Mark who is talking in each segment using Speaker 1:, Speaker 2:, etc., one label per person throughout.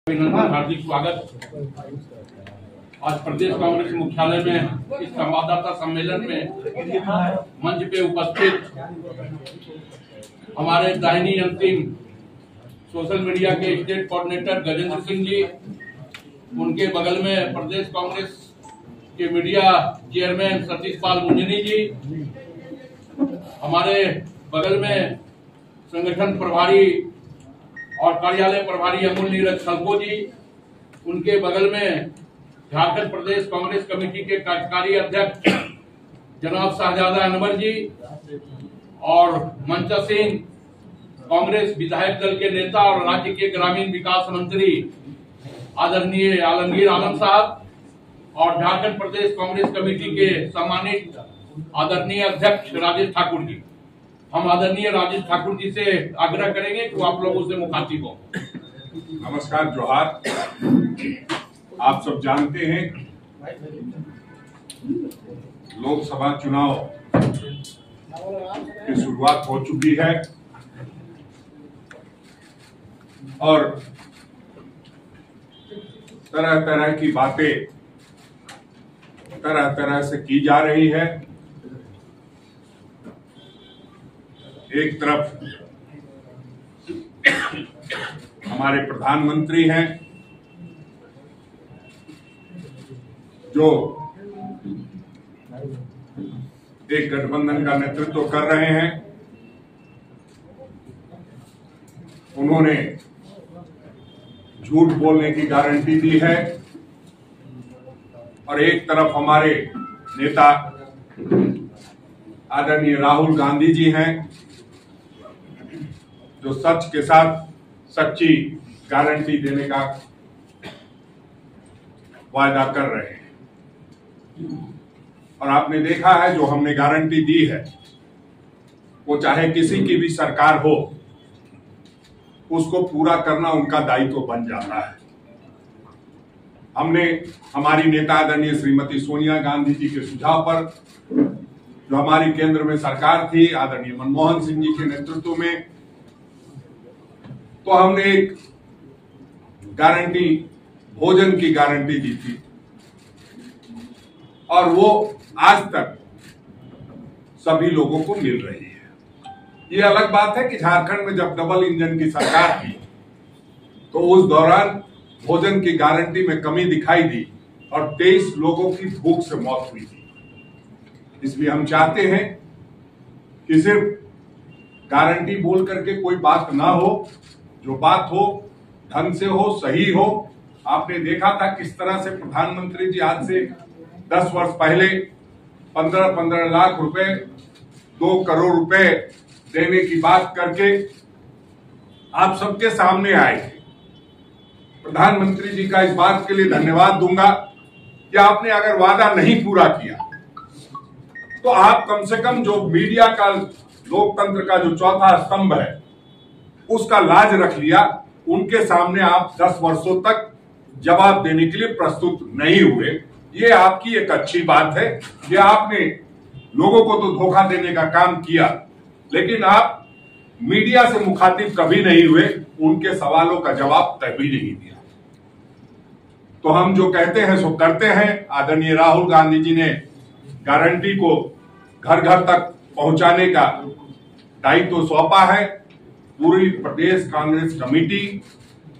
Speaker 1: अभिनंदन, हार्दिक स्वागत। आज प्रदेश कांग्रेस मुख्यालय में इस संवाददाता सम्मेलन में मंच पे उपस्थित हमारे दाहिनी अंतिम सोशल मीडिया के स्टेट कोऑर्डिनेटर गजेंद्र सिंह जी, उनके बगल में प्रदेश कांग्रेस के मीडिया चेयरमैन सतीश पाल मुंजनी जी, हमारे बगल में संगठन प्रभारी और कार्यालय प्रभारी अमूल नीरज खलको जी, उनके बगल में झारखंड प्रदेश कांग्रेस कमेटी के कार्यकारी अध्यक्ष जनाब शाहजादा अनवर जी और मंचा सिंह, कांग्रेस विधायक दल के नेता और राज्य के ग्रामीण विकास मंत्री आदरणीय आलमगीर आलम साहब और झारखंड प्रदेश कांग्रेस कमेटी के सम्मानित आदरणीय अध्यक्ष राजेश ठाकुर जी। हम आदरणीय राजेश ठाकुर जी से आग्रह करेंगे कि आप लोगों से मुखातिब हो।
Speaker 2: नमस्कार, जोहार। आप सब जानते हैं लोकसभा चुनाव की शुरुआत हो चुकी है और तरह तरह की बातें तरह तरह से की जा रही है। एक तरफ हमारे प्रधानमंत्री हैं जो एक गठबंधन का नेतृत्व कर रहे हैं। उन्होंने झूठ बोलने की गारंटी दी है और एक तरफ हमारे नेता आदरणीय राहुल गांधी जी हैं जो सच के साथ सच्ची गारंटी देने का वायदा कर रहे हैं। और आपने देखा है जो हमने गारंटी दी है वो चाहे किसी की भी सरकार हो, उसको पूरा करना उनका दायित्व बन जाता है। हमने हमारी नेता आदरणीय श्रीमती सोनिया गांधी जी के सुझाव पर, जो हमारी केंद्र में सरकार थी आदरणीय मनमोहन सिंह जी के नेतृत्व में, तो हमने एक गारंटी, भोजन की गारंटी दी थी और वो आज तक सभी लोगों को मिल रही है। ये अलग बात है कि झारखंड में जब डबल इंजन की सरकार थी तो उस दौरान भोजन की गारंटी में कमी दिखाई दी और 23 लोगों की भूख से मौत हुई थी। इसलिए हम चाहते हैं कि सिर्फ गारंटी बोल करके कोई बात ना हो, जो बात हो ढंग से हो, सही हो। आपने देखा था किस तरह से प्रधानमंत्री जी आज से 10 वर्ष पहले 15-15 लाख रुपए, 2 करोड़ रुपए देने की बात करके आप सबके सामने आए थे। प्रधानमंत्री जी का इस बात के लिए धन्यवाद दूंगा कि आपने अगर वादा नहीं पूरा किया तो आप कम से कम जो मीडिया का, लोकतंत्र का जो चौथा स्तंभ है, उसका लाज रख लिया। उनके सामने आप 10 वर्षों तक जवाब देने के लिए प्रस्तुत नहीं हुए। ये आपकी एक अच्छी बात है। ये आपने लोगों को तो धोखा देने का काम किया, लेकिन आप मीडिया से मुखातिब कभी नहीं हुए, उनके सवालों का जवाब कभी नहीं दिया। तो हम जो कहते हैं सो करते हैं। आदरणीय राहुल गांधी जी ने गारंटी को घर घर तक पहुंचाने का दायित्व सौंपा है। पूरी प्रदेश कांग्रेस कमेटी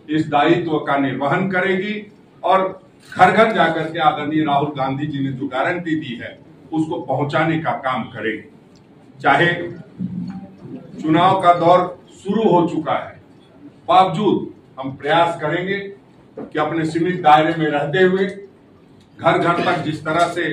Speaker 2: इस दायित्व का निर्वहन करेगी और घर घर जाकर के आदरणीय राहुल गांधी जी ने जो गारंटी दी है उसको पहुंचाने का काम करेगी। चाहे चुनाव का दौर शुरू हो चुका है, बावजूद हम प्रयास करेंगे कि अपने सीमित दायरे में रहते हुए घर घर तक जिस तरह से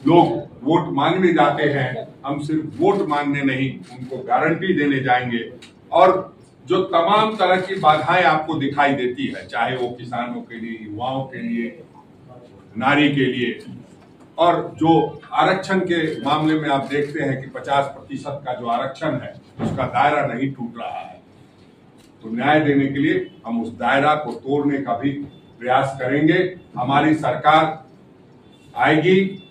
Speaker 2: लोग वोट मांगने जाते हैं, हम सिर्फ वोट मांगने नहीं, उनको गारंटी देने जाएंगे। और जो तमाम तरह की बाधाएं आपको दिखाई देती है, चाहे वो किसानों के लिए, युवाओं के लिए, नारी के लिए, और जो आरक्षण के मामले में आप देखते हैं कि 50% का जो आरक्षण है उसका दायरा नहीं टूट रहा है, तो न्याय देने के लिए हम उस दायरा को तोड़ने का भी प्रयास करेंगे। हमारी सरकार आएगी।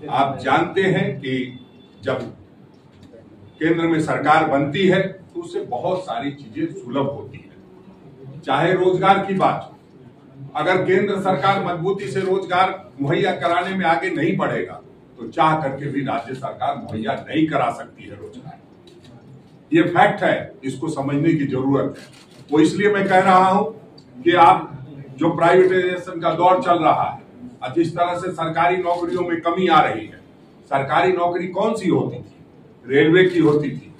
Speaker 2: आप जानते हैं कि जब केंद्र में सरकार बनती है तो उससे बहुत सारी चीजें सुलभ होती है। चाहे रोजगार की बात हो, अगर केंद्र सरकार मजबूती से रोजगार मुहैया कराने में आगे नहीं बढ़ेगा तो चाह करके भी राज्य सरकार मुहैया नहीं करा सकती है रोजगार। ये फैक्ट है, इसको समझने की जरूरत है। वो इसलिए मैं कह रहा हूं कि आप जो प्राइवेटाइजेशन का दौर चल रहा है, जिस तरह से सरकारी नौकरियों में कमी आ रही है, सरकारी नौकरी कौन सी होती थी? रेलवे की होती थी,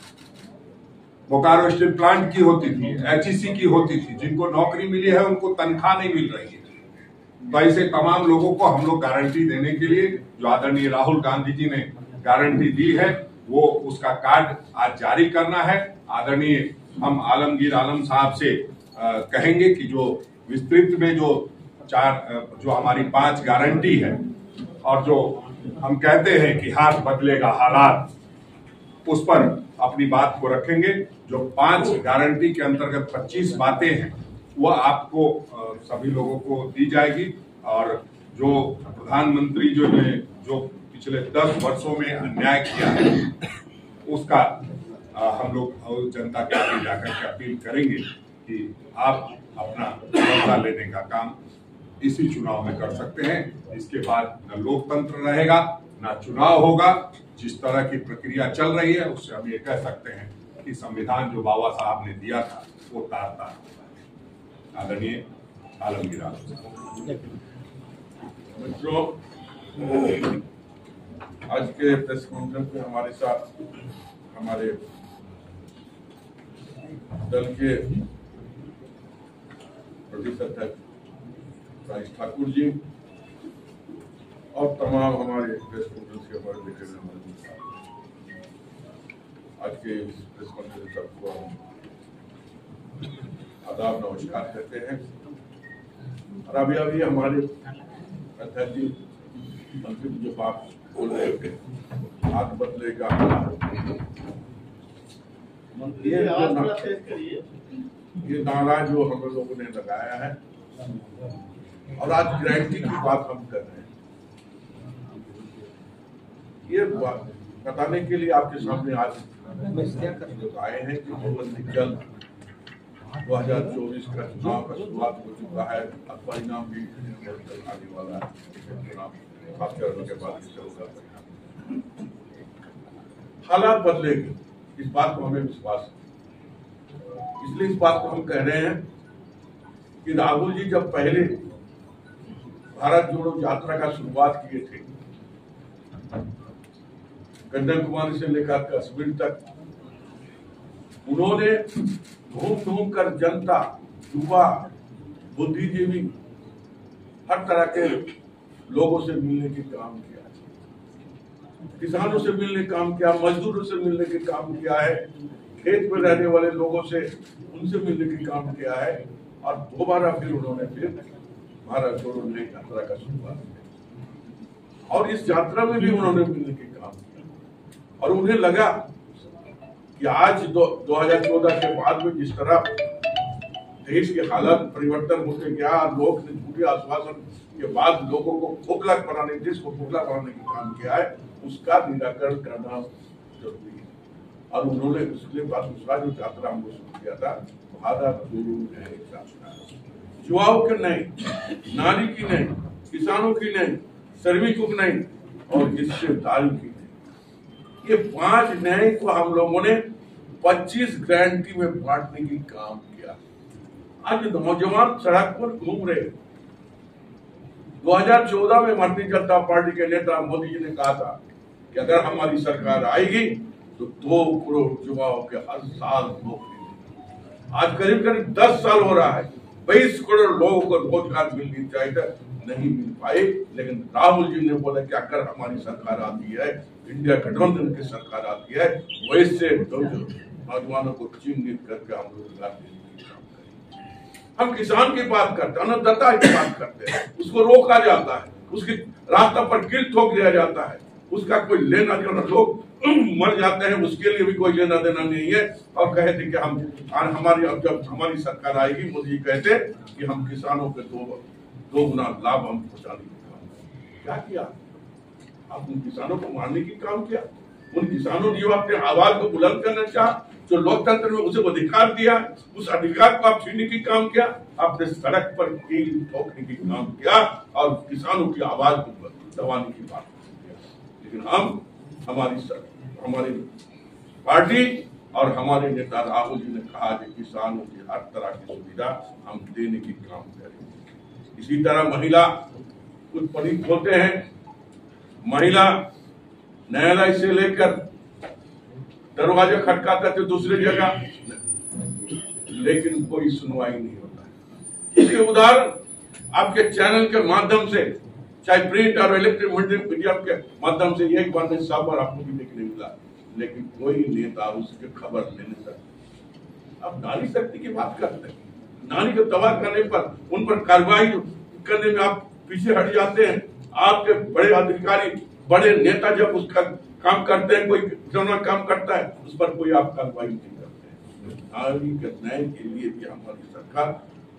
Speaker 2: बोकारो स्टील प्लांट की होती थी, एचईसी की होती थी। जिनको नौकरी मिली है उनको तनख्वाह नहीं मिल रही है। तो ऐसे तमाम लोगों को हम लोग गारंटी देने के लिए, जो आदरणीय राहुल गांधी जी ने गारंटी दी है, वो उसका कार्ड आज जारी करना है। आदरणीय हम आलमगीर आलम साहब से कहेंगे कि जो विस्तृत में जो हमारी 5 गारंटी है और जो हम कहते हैं कि हाथ बदलेगा हालात, उस पर अपनी बात को रखेंगे। जो 5 गारंटी के अंतर्गत 25 बातें हैं वो आपको सभी लोगों को दी जाएगी। और जो प्रधानमंत्री जो ने जो पिछले 10 वर्षों में अन्याय किया है उसका हम लोग जनता के आगे जाकर के अपील करेंगे कि आप अपना बदला लेने का काम इसी चुनाव में कर सकते हैं। इसके बाद न लोकतंत्र रहेगा न चुनाव होगा। जिस तरह की प्रक्रिया चल रही है उससे हम ये कह सकते हैं कि संविधान जो बाबा साहब ने दिया था वो तार-तार होगा। आदरणीय आलमगीर
Speaker 3: मित्रों, आज के प्रेस कॉन्फ्रेंस में हमारे साथ हमारे दल के प्रदेश अध्यक्ष राजेश ठाकुर जी और तमाम हमारे प्रेस कॉन्फ्रेंस के हमारे देखे हुए आज के इस प्रेस कॉन्फ्रेंस सबको हम आदाब नमस्कार कहते हैं। और अभी हमारे अध्यक्ष जी अंतिम जो बात बोल रहे थे, हाथ बदलेगा ये नारा जो हम लोगों ने लगाया है और आज गारंटी की बात हम कर रहे हैं, ये बताने के लिए आपके सामने आज आए हैं कि बहुत जल्द 2024 का चुनाव का शुरुआत हो चुका है। अब परिणाम भी आने वाला है। चुनाव खास करने के बाद होगा। हालात बदलेंगे, इस बात को हमें विश्वास है। इसलिए इस बात को हम कह रहे हैं कि राहुल जी जब पहले भारत जोड़ो यात्रा का शुरुआत किए थे, कन्याकुमारी से लेकर कश्मीर तक, उन्होंने घूम कर जनता, युवा, बुद्धिजीवी, हर तरह के लोगों से मिलने के काम किया, किसानों से मिलने काम किया, मजदूरों से मिलने के काम किया है, खेत में रहने वाले लोगों से उनसे मिलने के काम किया है। और दोबारा फिर उन्होंने भारत जोड़ो यात्रा का शुरुआत किया और इस यात्रा में भी उन्होंने मिलने के काम किया। और उन्हें लगा कि आज 2014 के बाद में जिस तरह देश के हालात परिवर्तन होते गया, लोग ने झूठे आश्वासन के बाद लोगों को खोखला बनाने, देश को खोखला बनाने का काम किया है, उसका निराकरण करना जरूरी है। और उन्होंने उसके बाद दूसरा जो यात्रा हमको शुरू किया था, भारत जोड़ो यात्रा, युवाओं की नहीं, नारी की नहीं, किसानों की नहीं, श्रमिकों की नहीं और हिस्सेदारी की नहीं। ये 5 न्याय को हम लोगों ने 25 गारंटी में बांटने की काम किया। आज नौजवान सड़क पर घूम रहे। 2014 में भारतीय जनता पार्टी के नेता मोदी जी ने कहा था कि अगर हमारी सरकार आएगी तो 2 करोड़ युवाओं के हर साल नौकरी। आज करीब 10 साल हो रहा है, 22 करोड़ लोगों को रोजगार मिलनी चाहिए, नहीं मिल पाए। लेकिन राहुल जी ने बोला कि अगर हमारी सरकार आती है, इंडिया गठबंधन की सरकार आती है, वैसे नौजवानों को चिन्हित करके हम रोजगार देने की काम करेंगे। हम किसान की बात करते हैं, अन्नदाता की बात करते हैं, उसको रोका जाता है, उसकी रास्ता पर गिल ठोक दिया जाता है, उसका कोई लेना देना, लोग मर जाते हैं, उसके लिए भी कोई लेना देना नहीं है। और कहते कि हम जब हमारी सरकार आएगी, मोदी जी कहते कि हम किसानों के 2 गुना लाभ हम पहुंचाने की काम। क्या किया? आप उन किसानों को मारने की काम किया। उन किसानों ने जो अपने आवाज को बुलंद करना चाहा, जो लोकतंत्र में उसे अधिकार दिया, उस अधिकार को आप छीनने की काम किया, आपने सड़क पर कील ठोकने की काम किया और किसानों की आवाज को दबाने की बात किया। लेकिन हमारी पार्टी और हमारे नेता राहुल जी ने कहा कि किसानों की हर तरह की सुविधा हम देने की काम करेंगे। इसी तरह महिला उत्पीड़ित होते हैं, महिला न्यायालय से लेकर दरवाजे खटकाते थे दूसरी जगह, लेकिन कोई सुनवाई नहीं होता है। इसके उदाहरण आपके चैनल के माध्यम से, चाहे प्रिंट और इलेक्ट्रॉनिक मीडिया के माध्यम से एक बार नहीं 100 बार आपको भी देखने मिला, लेकिन कोई नेता उसकी खबर लेने तक। अब नारी शक्ति की बात करते हैं, नारी को तबाह करने पर, उन पर कार्रवाई करने में आप पीछे हट जाते हैं। आपके बड़े अधिकारी, बड़े नेता जब उसका काम करते हैं, कोई खिलौना काम करता है, उस पर कोई आप कार्रवाई नहीं करते हैं। नारी के न्याय के लिए भी हमारी सरकार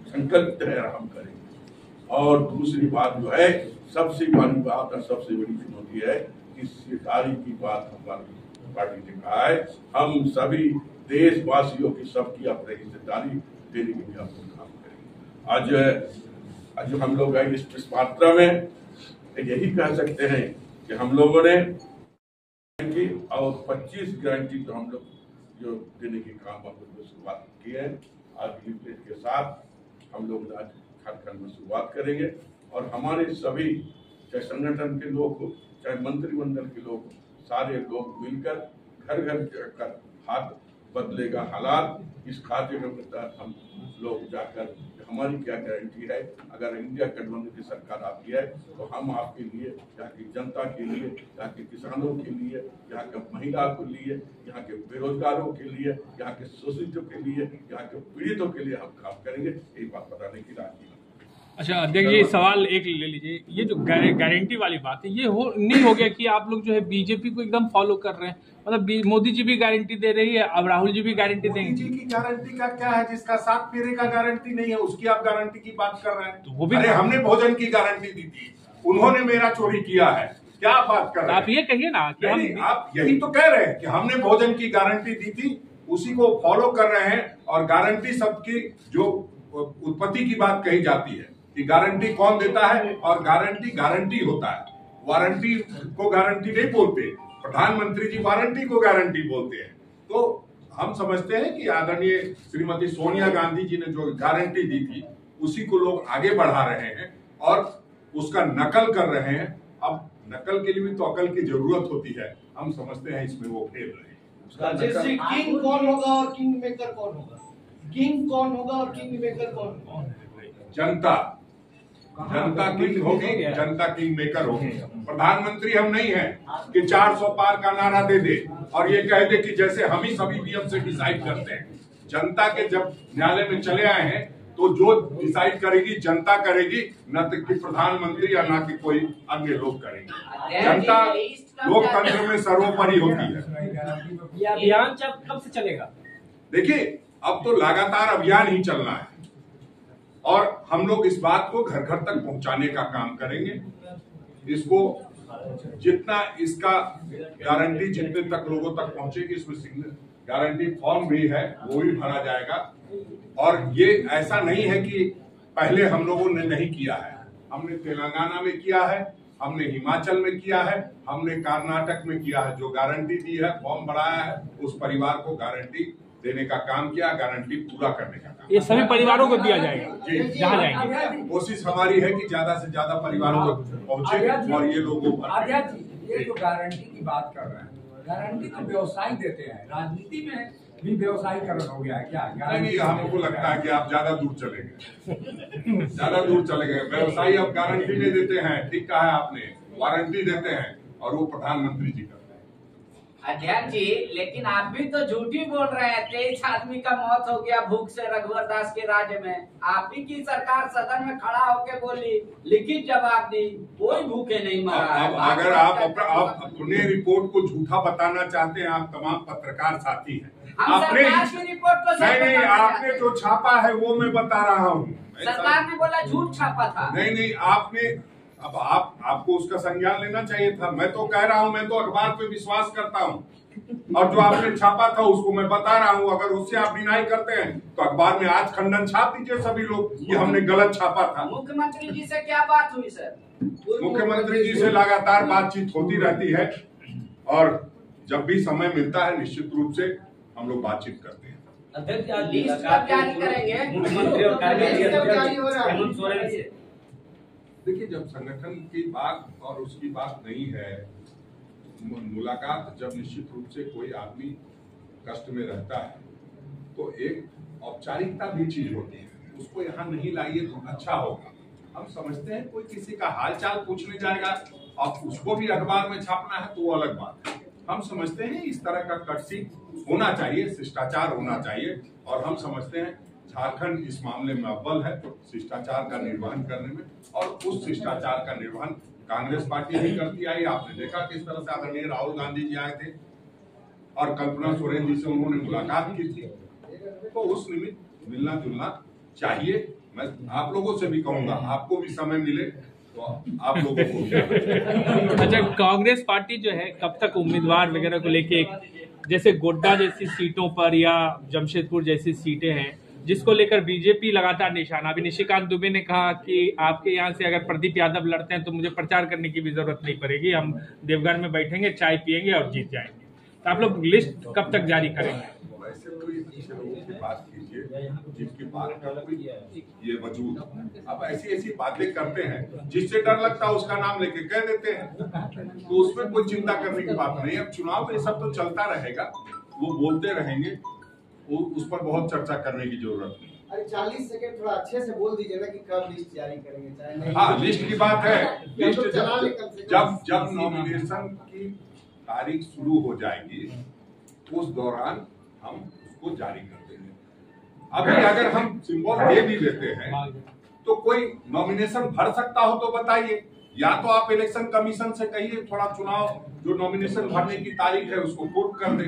Speaker 3: संकल्पित है, हम करेंगे। और दूसरी बात जो है, सबसे बड़ी बात और सबसे बड़ी चुनौती है कि हिस्सेदारी की बात हमारी पार्टी ने कहा है, हम सभी देशवासियों की सबकी अपनी हिस्सेदारी देने के लिए हम काम करेंगे। आज हम लोग इस मात्रा में यही कह सकते हैं कि हम लोगों ने और 25 गारंटी तो हम लोग जो देने के काम हम लोग शुरुआत की है। आज लीफलेट के साथ हम लोग आज झारखंड में शुरुआत करेंगे और हमारे सभी, चाहे संगठन के लोग हो, चाहे मंत्रिमंडल के लोग, सारे लोग मिलकर घर घर जाकर हाथ बदलेगा हालात। इस खाते के तहत हम लोग जाकर हमारी क्या गारंटी है, अगर इंडिया गठबंधन की सरकार आती है तो हम आपके लिए, यहाँ की जनता के लिए, यहाँ के किसानों के लिए, यहाँ के महिला के लिए, यहाँ के बेरोजगारों के लिए, यहाँ के शोषितों के लिए, यहाँ के पीड़ितों के लिए हम काम करेंगे। यही बात बताने की राजनीति।
Speaker 4: अच्छा अध्यक्ष जी, सवाल एक ले लीजिए, ये जो गारंटी वाली बात है, ये नहीं हो गया कि आप लोग जो है बीजेपी को एकदम फॉलो कर रहे हैं? मतलब मोदी जी भी गारंटी दे रही है, अब राहुल जी भी गारंटी देंगे।
Speaker 5: मोदी जी की गारंटी का क्या है? जिसका 7 फेरे का गारंटी नहीं है, उसकी आप गारंटी की बात कर रहे हैं?
Speaker 4: तो वो भी,
Speaker 5: अरे हमने भोजन की गारंटी दी थी, उन्होंने मेरा चोरी किया है, क्या बात कर रहे हैं?
Speaker 4: आप ये कहिए ना कि
Speaker 5: आप यही तो कह रहे हैं कि हमने भोजन की गारंटी दी थी, उसी को फॉलो कर रहे हैं। और गारंटी सबकी, जो उत्पत्ति की बात कही जाती है कि गारंटी कौन देता है, और गारंटी होता है, वारंटी को गारंटी नहीं बोलते। प्रधानमंत्री जी वारंटी को गारंटी बोलते हैं। तो हम समझते हैं कि आदरणीय श्रीमती सोनिया गांधी जी ने जो गारंटी दी थी, उसी को लोग आगे बढ़ा रहे हैं और उसका नकल कर रहे हैं। अब नकल के लिए भी तो अकल की जरूरत होती है, हम समझते हैं इसमें वो फेल रहे हैं।
Speaker 6: किंग कौन होगा और किंग मेकर कौन होगा? किंग कौन होगा और किंग मेकर कौन होगा?
Speaker 5: जनता किंग होगी, जनता किंग मेकर होगी। प्रधानमंत्री हम नहीं हैं कि 400 पार का नारा दे दे और ये कह दे कि जैसे हम ही सभी नियम से डिसाइड करते हैं। जनता के जब न्यायालय में चले आए हैं तो जो डिसाइड करेगी जनता करेगी, न कि प्रधानमंत्री या न कि कोई अन्य लोग करेंगे। जनता लोकतंत्र में सर्वोपरि होती है।
Speaker 4: ये अभियान कब से चलेगा?
Speaker 5: देखिए, अब तो लगातार अभियान ही चलना है और हम लोग इस बात को घर घर तक पहुंचाने का काम करेंगे। इसको जितना इसका गारंटी जितने तक लोगों तक पहुंचेगी, इसमें गारंटी फॉर्म भी है, वो भी भरा जाएगा। और ये ऐसा नहीं है कि पहले हम लोगों ने नहीं किया है, हमने तेलंगाना में किया है, हमने हिमाचल में किया है, हमने कर्नाटक में किया है। जो गारंटी दी है, फॉर्म बढ़ाया है, उस परिवार को गारंटी देने का काम किया, गारंटी पूरा करने का काम।
Speaker 4: ये सभी परिवारों को दिया जाएगा
Speaker 5: जी,
Speaker 4: जहाँ जाएंगे।
Speaker 5: कोशिश हमारी है कि ज्यादा से ज्यादा परिवारों को पहुंचे और ये लोगों पर।
Speaker 7: ये जो गारंटी की बात कर रहे हैं, गारंटी तो व्यवसायी देते हैं, राजनीति में भी व्यवसायीकरण हो गया है क्या?
Speaker 5: नहीं, हमको लगता है कि आप ज्यादा दूर चले गए, ज्यादा दूर चले गए। व्यवसायी अब गारंटी नहीं देते हैं, ठीक कहा है आपने, वारंटी देते हैं और वो प्रधानमंत्री जी करते हैं।
Speaker 8: अध्यक्ष जी, लेकिन आप भी तो झूठी बोल रहे हैं। 23 आदमी का मौत हो गया भूख से रघुवर दास के राज्य में। आप ही की सरकार सदन में खड़ा होकर बोली, लिखित जवाब दी, कोई भूखे नहीं मरा।
Speaker 5: अगर आप अपने रिपोर्ट को झूठा बताना चाहते हैं, आप तमाम पत्रकार साथी हैं,
Speaker 8: आपने रिपोर्ट को
Speaker 5: नहीं, आपने जो छापा है वो मैं बता रहा हूँ।
Speaker 8: सरकार ने बोला झूठ छापा था।
Speaker 5: नहीं, आपने अब आपको उसका संज्ञान लेना चाहिए था। मैं तो कह रहा हूं, मैं तो अखबार पे विश्वास करता हूं, और जो आपने छापा था उसको मैं बता रहा हूं। अगर उससे आप डिनाई करते हैं तो अखबार में आज खंडन छाप दीजिए सभी लोग कि हमने गलत छापा था।
Speaker 8: मुख्यमंत्री जी से क्या बात हुई सर?
Speaker 5: मुख्यमंत्री जी से लगातार बातचीत होती रहती है, और जब भी समय मिलता है निश्चित रूप से हम लोग बातचीत करते हैं।
Speaker 8: अध्यक्ष लिस्ट कब जारी करेंगे?
Speaker 6: मुख्यमंत्री और हेमंत सोरेन से
Speaker 5: देखिए, जब संगठन की बात और उसकी बात नहीं है, मुलाकात जब निश्चित रूप से कोई आदमी कष्ट में रहता है तो एक औपचारिकता भी चीज होती है, उसको यहाँ नहीं लाइए तो अच्छा होगा। हम समझते हैं कोई किसी का हालचाल पूछने जाएगा और उसको भी अखबार में छापना है तो वो अलग बात है। हम समझते हैं इस तरह का कर्टसी होना चाहिए, शिष्टाचार होना चाहिए, और हम समझते हैं झारखंड इस मामले में अव्वल है शिष्टाचार का निर्वहन करने में, और उस शिष्टाचार का निर्वहन कांग्रेस पार्टी भी करती आई। आपने देखा किस तरह से आदरणीय राहुल गांधी जी आए थे और कल्पना सोरेन जी से उन्होंने मुलाकात की थी, तो उस निमित्त मिलना जुलना चाहिए। मैं आप लोगों से भी कहूंगा, आपको भी समय मिले तो आप लोगों को।
Speaker 4: अच्छा, कांग्रेस पार्टी जो है कब तक उम्मीदवार वगैरह को लेके, जैसे गोड्डा जैसी सीटों पर या जमशेदपुर जैसी सीटें हैं जिसको लेकर बीजेपी लगातार निशाना, अभी निशिकांत दुबे ने कहा कि आपके यहाँ से अगर प्रदीप यादव लड़ते हैं तो मुझे प्रचार करने की भी जरूरत नहीं पड़ेगी, हम देवघर में बैठेंगे, चाय पियेंगे और जीत जाएंगे। तो आप लोग लिस्ट कब तक जारी करेंगे?
Speaker 5: वैसे कोई अच्छे लोगों की बात कीजिए जिसकी बात का कोई ये वजूद, अब ऐसी बातें करते हैं जिससे डर लगता है उसका नाम लेके कह देते हैं, तो उसमें कोई चिंता करने की बात नहीं। अब चुनाव में सब तो चलता रहेगा, वो बोलते रहेंगे, उस पर बहुत चर्चा करने की जरूरत नहीं।
Speaker 6: अरे 40 सेकंड थोड़ा अच्छे से बोल दीजिए ना कि कब लिस्ट जारी करेंगे, चाहे नहीं।
Speaker 5: हाँ, लिस्ट की बात है। लिस्ट जब नॉमिनेशन की तारीख शुरू हो जाएगी उस दौरान हम उसको जारी कर देंगे। अभी अगर हम सिंबल दे भी देते हैं तो कोई नॉमिनेशन भर सकता हो तो बताइए, या तो आप इलेक्शन कमीशन से कहिए थोड़ा चुनाव जो नॉमिनेशन भरने की तारीख है उसको पूर्व कर दे,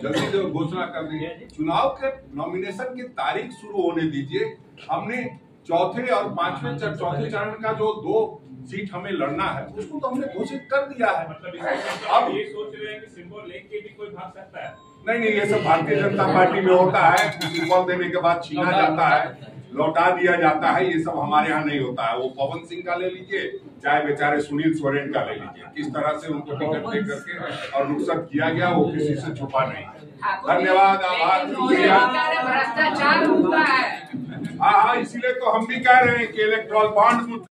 Speaker 5: जल्दी घोषणा कर देंगे। चुनाव के नॉमिनेशन की तारीख शुरू होने दीजिए। हमने चौथे और पांचवें चौथे चरण का जो 2 सीट हमें लड़ना है उसको तो हमने घोषित कर दिया है। अब
Speaker 9: ये सोच रहे हैं कि सिंबल लेके भी कोई भाग सकता है?
Speaker 5: नहीं, ये सब भारतीय जनता पार्टी में होता है। सिंबल देने के बाद छीना जाता है, लौटा दिया जाता है, ये सब हमारे यहाँ नहीं होता है। वो पवन सिंह का ले लीजिए, चाहे बेचारे सुनील सोरेन का ले लीजिए, किस तरह से उनको टिकट दे करके और रुखसत किया गया वो किसी से छुपा नहीं। धन्यवाद, आभार, शुक्रिया।
Speaker 8: भ्रष्टाचार होता है।
Speaker 5: हाँ, इसीलिए तो हम भी कह रहे हैं कि इलेक्ट्रॉल बॉन्ड